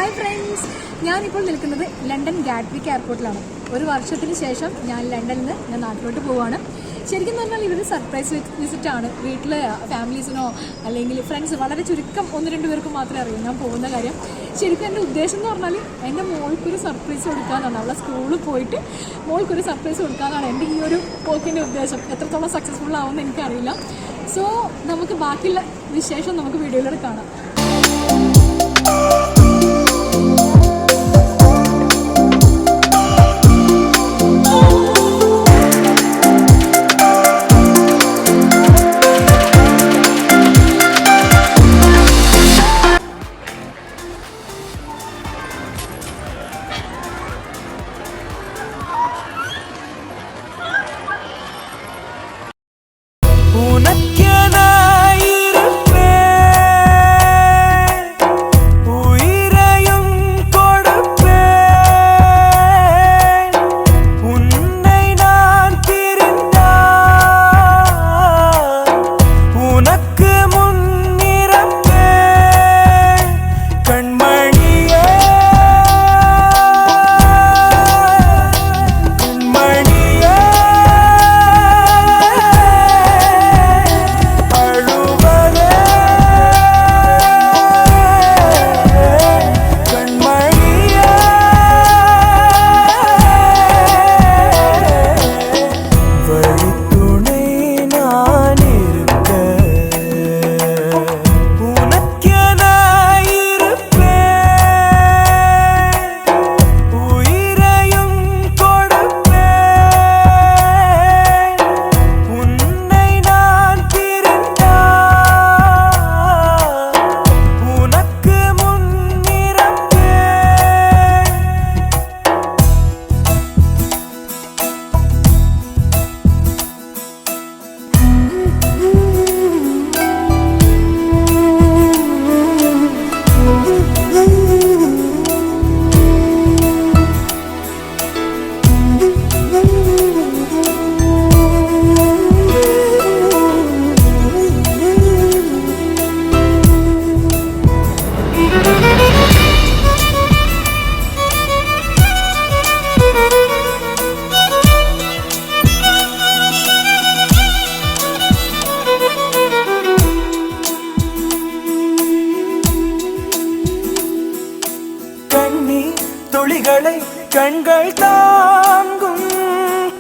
Hi friends, ഞാനിപ്പോൾ നിൽക്കുന്നത് London Gatwick എയർപോർട്ടിലാണ്. ഒരു വർഷത്തിന് ശേഷം ഞാൻ ലണ്ടനിൽ നിന്ന് ഞാൻ നാട്ടിലോട്ട് പോവുകയാണ്. ശരിക്കും പറഞ്ഞാൽ ഇതൊരു സർപ്രൈസ് വിസിറ്റാണ്. വീട്ടിൽ ഫാമിലീസിനോ അല്ലെങ്കിൽ ഫ്രണ്ട്സ് വളരെ ചുരുക്കം 1-2 പേർക്ക് മാത്രമേ അറിയൂ ഞാൻ പോകുന്ന കാര്യം. ശരിക്കും എൻ്റെ ഉദ്ദേശം എന്ന് പറഞ്ഞാൽ എൻ്റെ മോൾക്കൊരു സർപ്രൈസ് കൊടുക്കാമെന്നാണ്. അവളെ സ്കൂളിൽ പോയിട്ട് മോൾക്കൊരു സർപ്രൈസ് കൊടുക്കാമെന്നാണ് എൻ്റെ ഈ ഒരു പോക്കിൻ്റെ ഉദ്ദേശം. എത്രത്തോളം സക്സസ്ഫുൾ ആവുമെന്ന് എനിക്കറിയില്ല. സോ നമുക്ക് ബാക്കിയുള്ള വിശേഷം നമുക്ക് വീഡിയോയിലൂടെ കാണാം. கண்கள் தாங்கும்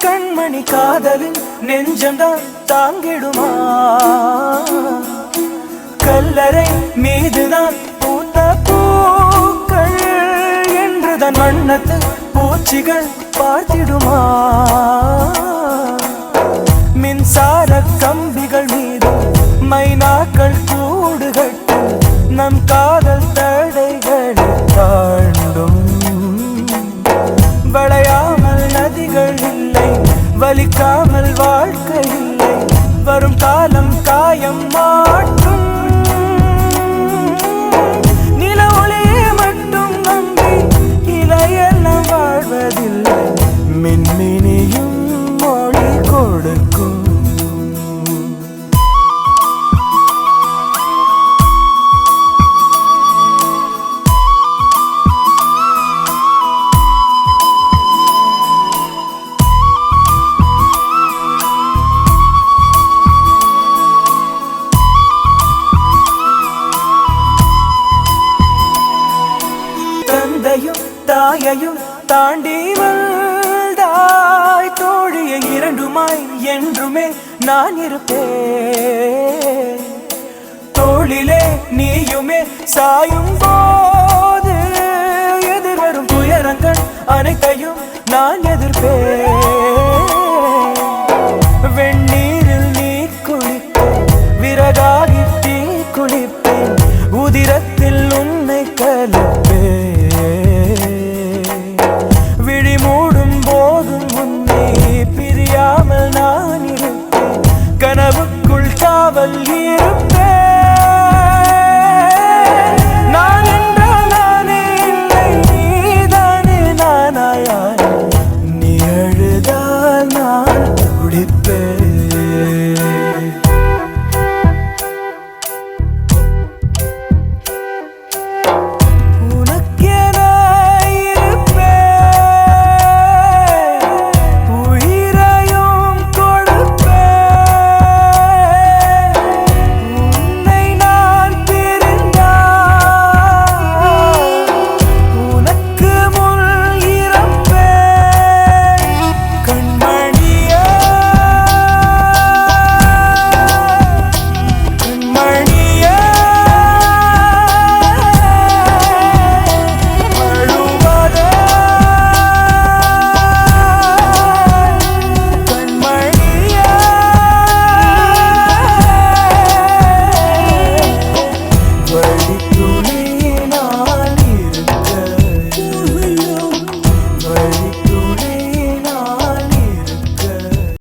கண்மணி காதலின் நெஞ்சம்தான் தாங்கிடுமா? கல்லறை மீதுதான் பூத்த பூக்கள் என்றுதான் வண்ணத்து பூச்சிகள் பார்த்திடுமா? மின்சார கம்பிகள் மீது மைனாக்கள் கூடு கட்டு நம் காதல் தடைகளை தாண்டும். வளையாமல் நதிகள் இல்லை, வலிக்காமல் வாழ்க்கை இல்லை, வரும் காலம் காயம் மாற்றும். நில ஒளியை மட்டும் நம்பி இலையெல்லாம் வாழ்வதில்லை, மின்மினியும் மொழி கொடுக்கும். தாயையும் தாண்டி வந்தாய் தோழியை, இரண்டுமாய் என்றுமே நான் இருப்பேன். தோளிலே நீயுமே சாயும்